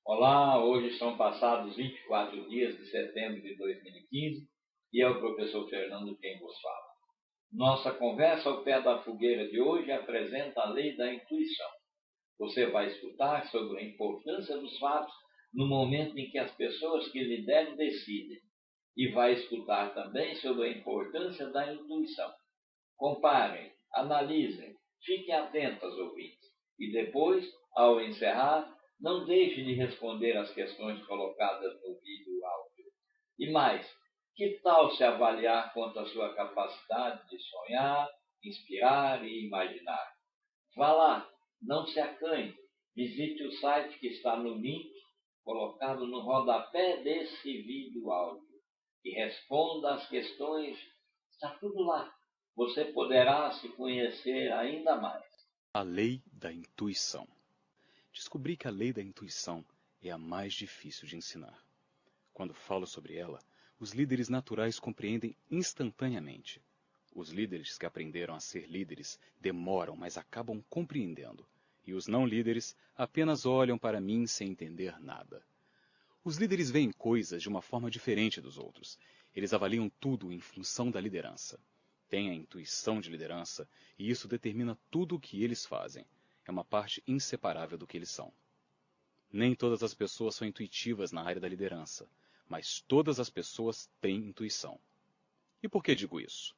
Olá, hoje são passados 24 dias de setembro de 2015 e é o professor Fernando quem vos fala. Nossa conversa ao pé da fogueira de hoje apresenta a lei da intuição. Você vai escutar sobre a importância dos fatos no momento em que as pessoas que lideram decidem e vai escutar também sobre a importância da intuição. Comparem, analisem, fiquem atentos, ouvintes. E depois, ao encerrar, não deixe de responder as questões colocadas no vídeo áudio. E mais, que tal se avaliar quanto à sua capacidade de sonhar, inspirar e imaginar? Vá lá, não se acanhe. Visite o site que está no link colocado no rodapé desse vídeo áudio e responda as questões. Está tudo lá. Você poderá se conhecer ainda mais. A lei da intuição. Descobri que a lei da intuição é a mais difícil de ensinar. Quando falo sobre ela, os líderes naturais compreendem instantaneamente. Os líderes que aprenderam a ser líderes demoram, mas acabam compreendendo. E os não líderes apenas olham para mim sem entender nada. Os líderes veem coisas de uma forma diferente dos outros. Eles avaliam tudo em função da liderança. Têm a intuição de liderança e isso determina tudo o que eles fazem. É uma parte inseparável do que eles são. Nem todas as pessoas são intuitivas na área da liderança, mas todas as pessoas têm intuição. E por que digo isso?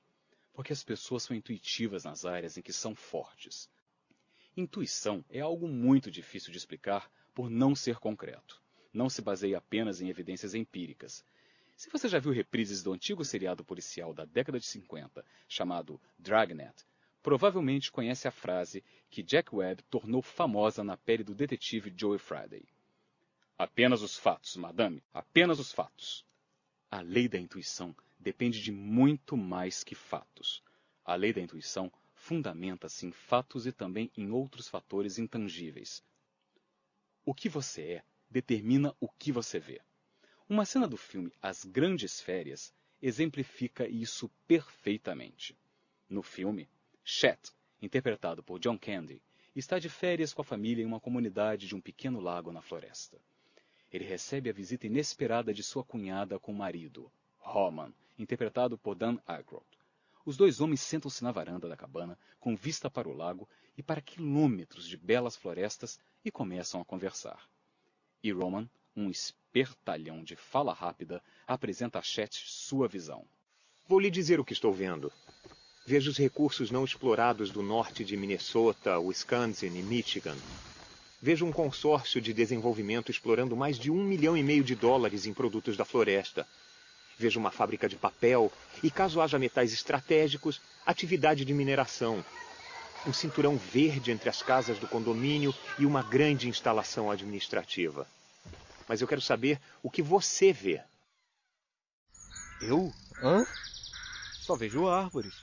Porque as pessoas são intuitivas nas áreas em que são fortes. Intuição é algo muito difícil de explicar por não ser concreto. Não se baseia apenas em evidências empíricas. Se você já viu reprises do antigo seriado policial da década de 50, chamado Dragnet, provavelmente conhece a frase que Jack Webb tornou famosa na pele do detetive Joe Friday. Apenas os fatos, madame, apenas os fatos. A lei da intuição depende de muito mais que fatos. A lei da intuição fundamenta-se em fatos e também em outros fatores intangíveis. O que você é determina o que você vê. Uma cena do filme As Grandes Férias exemplifica isso perfeitamente. No filme, Chet, interpretado por John Candy, está de férias com a família em uma comunidade de um pequeno lago na floresta. Ele recebe a visita inesperada de sua cunhada com o marido, Roman, interpretado por Dan Aykroyd. Os dois homens sentam-se na varanda da cabana, com vista para o lago e para quilômetros de belas florestas, e começam a conversar. E Roman, um espertalhão de fala rápida, apresenta a Chet sua visão. Vou lhe dizer o que estou vendo. Vejo os recursos não explorados do norte de Minnesota, Wisconsin e Michigan. Vejo um consórcio de desenvolvimento explorando mais de US$ 1,5 milhão em produtos da floresta. Vejo uma fábrica de papel e, caso haja metais estratégicos, atividade de mineração. Um cinturão verde entre as casas do condomínio e uma grande instalação administrativa. Mas eu quero saber o que você vê. Eu? Hã? Só vejo árvores.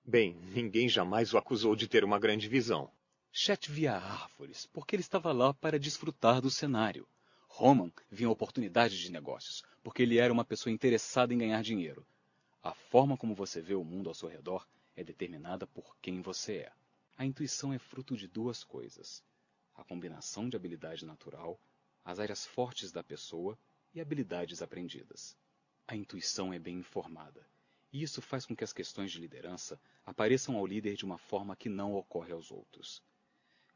Bem, ninguém jamais o acusou de ter uma grande visão. Chet via árvores, porque ele estava lá para desfrutar do cenário. Roman via oportunidades de negócios, porque ele era uma pessoa interessada em ganhar dinheiro. A forma como você vê o mundo ao seu redor é determinada por quem você é. A intuição é fruto de duas coisas: a combinação de habilidade natural, as áreas fortes da pessoa e habilidades aprendidas. A intuição é bem informada, e isso faz com que as questões de liderança apareçam ao líder de uma forma que não ocorre aos outros.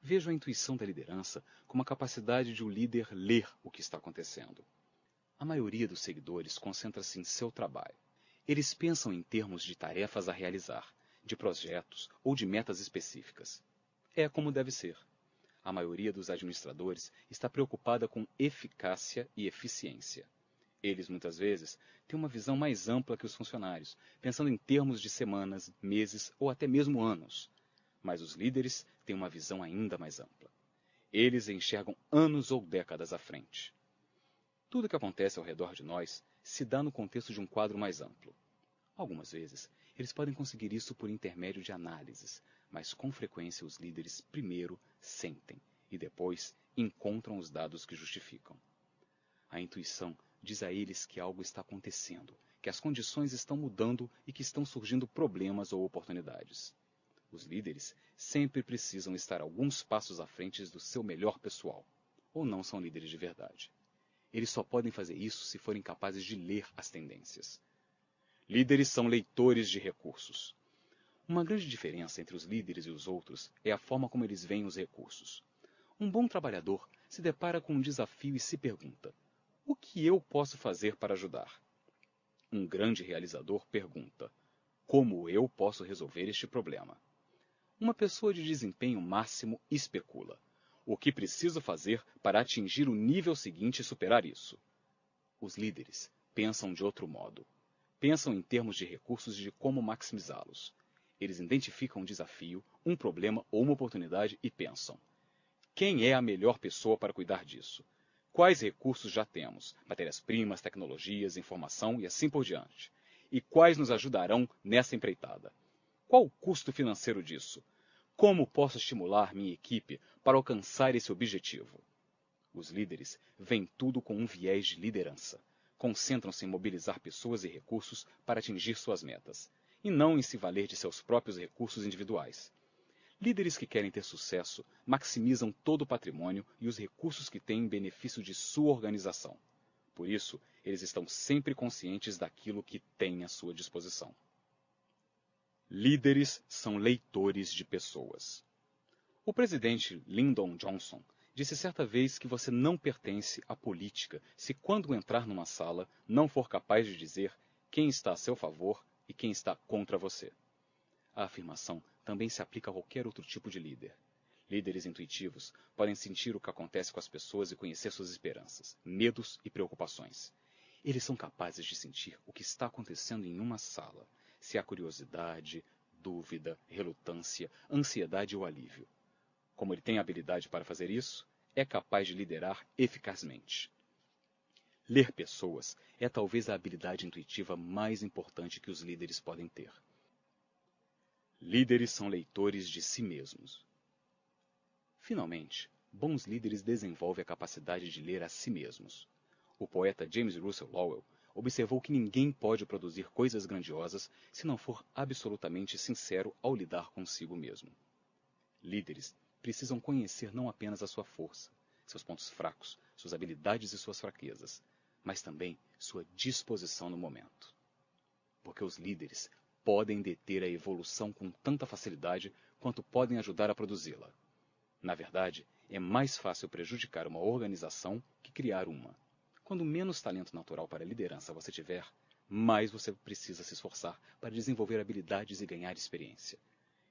Vejo a intuição da liderança como a capacidade de o líder ler o que está acontecendo. A maioria dos seguidores concentra-se em seu trabalho. Eles pensam em termos de tarefas a realizar, de projetos ou de metas específicas. É como deve ser. A maioria dos administradores está preocupada com eficácia e eficiência. Eles, muitas vezes, têm uma visão mais ampla que os funcionários, pensando em termos de semanas, meses ou até mesmo anos. Mas os líderes têm uma visão ainda mais ampla. Eles enxergam anos ou décadas à frente. Tudo o que acontece ao redor de nós se dá no contexto de um quadro mais amplo. Algumas vezes, eles podem conseguir isso por intermédio de análises, mas com frequência os líderes primeiro sentem e depois encontram os dados que justificam. A intuição diz a eles que algo está acontecendo, que as condições estão mudando e que estão surgindo problemas ou oportunidades. Os líderes sempre precisam estar alguns passos à frente do seu melhor pessoal, ou não são líderes de verdade. Eles só podem fazer isso se forem capazes de ler as tendências. Líderes são leitores de recursos. Uma grande diferença entre os líderes e os outros é a forma como eles veem os recursos. Um bom trabalhador se depara com um desafio e se pergunta: o que eu posso fazer para ajudar? Um grande realizador pergunta: como eu posso resolver este problema? Uma pessoa de desempenho máximo especula: o que preciso fazer para atingir o nível seguinte e superar isso? Os líderes pensam de outro modo. Pensam em termos de recursos e de como maximizá-los. Eles identificam um desafio, um problema ou uma oportunidade e pensam: quem é a melhor pessoa para cuidar disso? Quais recursos já temos? Matérias-primas, tecnologias, informação e assim por diante. E quais nos ajudarão nessa empreitada? Qual o custo financeiro disso? Como posso estimular minha equipe para alcançar esse objetivo? Os líderes veem tudo com um viés de liderança. Concentram-se em mobilizar pessoas e recursos para atingir suas metas, e não em se valer de seus próprios recursos individuais. Líderes que querem ter sucesso maximizam todo o patrimônio e os recursos que têm em benefício de sua organização. Por isso, eles estão sempre conscientes daquilo que têm à sua disposição. Líderes são leitores de pessoas. O presidente Lyndon Johnson disse certa vez que você não pertence à política se, quando entrar numa sala, não for capaz de dizer quem está a seu favor e quem está contra você. A afirmação também se aplica a qualquer outro tipo de líder. Líderes intuitivos podem sentir o que acontece com as pessoas e conhecer suas esperanças, medos e preocupações. Eles são capazes de sentir o que está acontecendo em uma sala, se há curiosidade, dúvida, relutância, ansiedade ou alívio. Como ele tem habilidade para fazer isso, é capaz de liderar eficazmente. Ler pessoas é talvez a habilidade intuitiva mais importante que os líderes podem ter. Líderes são leitores de si mesmos. Finalmente, bons líderes desenvolvem a capacidade de ler a si mesmos. O poeta James Russell Lowell observou que ninguém pode produzir coisas grandiosas se não for absolutamente sincero ao lidar consigo mesmo. Líderes precisam conhecer não apenas a sua força, seus pontos fracos, suas habilidades e suas fraquezas, mas também sua disposição no momento. Porque os líderes podem deter a evolução com tanta facilidade quanto podem ajudar a produzi-la. Na verdade, é mais fácil prejudicar uma organização que criar uma. Quando menos talento natural para a liderança você tiver, mais você precisa se esforçar para desenvolver habilidades e ganhar experiência.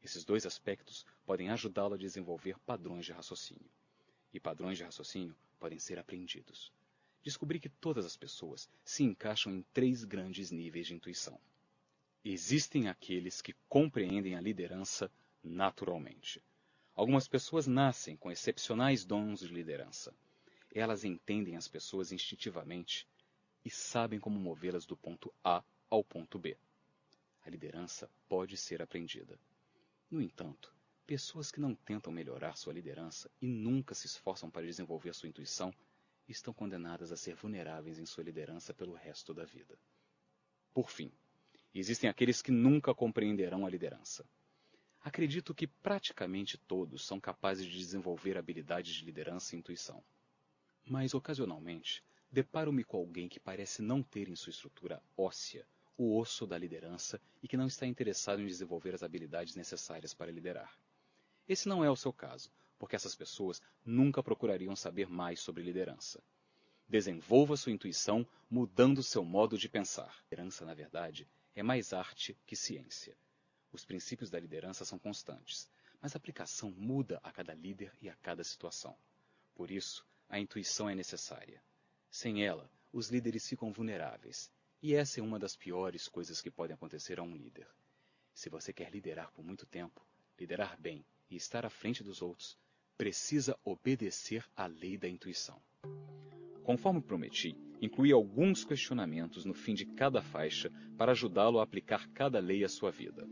Esses dois aspectos podem ajudá-lo a desenvolver padrões de raciocínio. E padrões de raciocínio podem ser aprendidos. Descobri que todas as pessoas se encaixam em 3 grandes níveis de intuição. Existem aqueles que compreendem a liderança naturalmente. Algumas pessoas nascem com excepcionais dons de liderança. Elas entendem as pessoas instintivamente e sabem como movê-las do ponto A ao ponto B. A liderança pode ser aprendida. No entanto, pessoas que não tentam melhorar sua liderança e nunca se esforçam para desenvolver sua intuição estão condenadas a ser vulneráveis em sua liderança pelo resto da vida. Por fim, existem aqueles que nunca compreenderão a liderança. Acredito que praticamente todos são capazes de desenvolver habilidades de liderança e intuição. Mas, ocasionalmente, deparo-me com alguém que parece não ter em sua estrutura óssea o osso da liderança e que não está interessado em desenvolver as habilidades necessárias para liderar. Esse não é o seu caso, porque essas pessoas nunca procurariam saber mais sobre liderança. Desenvolva sua intuição mudando seu modo de pensar. Liderança, na verdade, é mais arte que ciência. Os princípios da liderança são constantes, mas a aplicação muda a cada líder e a cada situação. Por isso, a intuição é necessária. Sem ela, os líderes ficam vulneráveis, e essa é uma das piores coisas que podem acontecer a um líder. Se você quer liderar por muito tempo, liderar bem e estar à frente dos outros, precisa obedecer à lei da intuição. Conforme prometi, incluí alguns questionamentos no fim de cada faixa para ajudá-lo a aplicar cada lei à sua vida.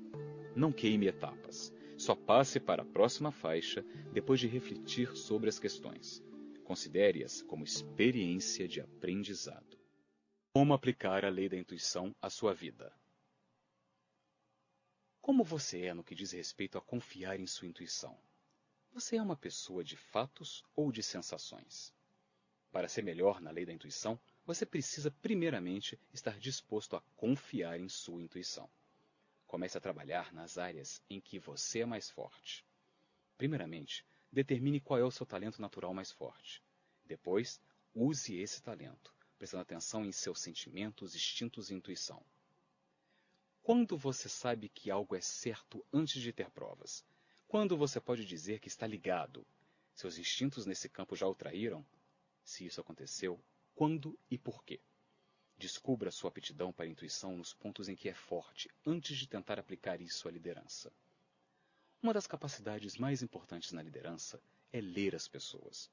Não queime etapas. Só passe para a próxima faixa depois de refletir sobre as questões. Considere-as como experiência de aprendizado. Como aplicar a lei da intuição à sua vida? Como você é no que diz respeito a confiar em sua intuição? Você é uma pessoa de fatos ou de sensações? Para ser melhor na lei da intuição, você precisa primeiramente estar disposto a confiar em sua intuição. Comece a trabalhar nas áreas em que você é mais forte. Primeiramente, determine qual é o seu talento natural mais forte. Depois, use esse talento, prestando atenção em seus sentimentos, instintos e intuição. Quando você sabe que algo é certo antes de ter provas? Quando você pode dizer que está ligado? Seus instintos nesse campo já o traíram? Se isso aconteceu, quando e por quê? Descubra sua aptidão para a intuição nos pontos em que é forte, antes de tentar aplicar isso à liderança. Uma das capacidades mais importantes na liderança é ler as pessoas.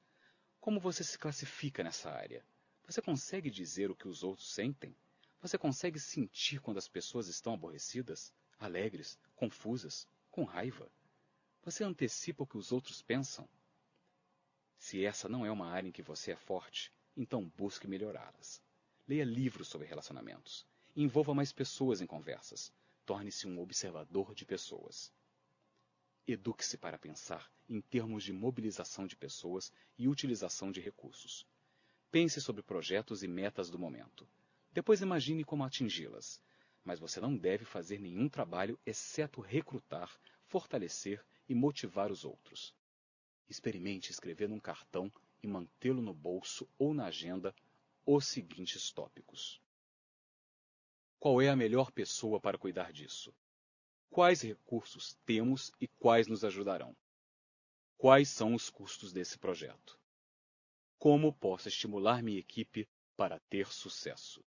Como você se classifica nessa área? Você consegue dizer o que os outros sentem? Você consegue sentir quando as pessoas estão aborrecidas, alegres, confusas, com raiva? Você antecipa o que os outros pensam? Se essa não é uma área em que você é forte, então busque melhorá-las. Leia livros sobre relacionamentos. Envolva mais pessoas em conversas. Torne-se um observador de pessoas. Eduque-se para pensar em termos de mobilização de pessoas e utilização de recursos. Pense sobre projetos e metas do momento. Depois imagine como atingi-las. Mas você não deve fazer nenhum trabalho exceto recrutar, fortalecer e motivar os outros. Experimente escrever num cartão e mantê-lo no bolso ou na agenda os seguintes tópicos. Qual é a melhor pessoa para cuidar disso? Quais recursos temos e quais nos ajudarão? Quais são os custos desse projeto? Como posso estimular minha equipe para ter sucesso?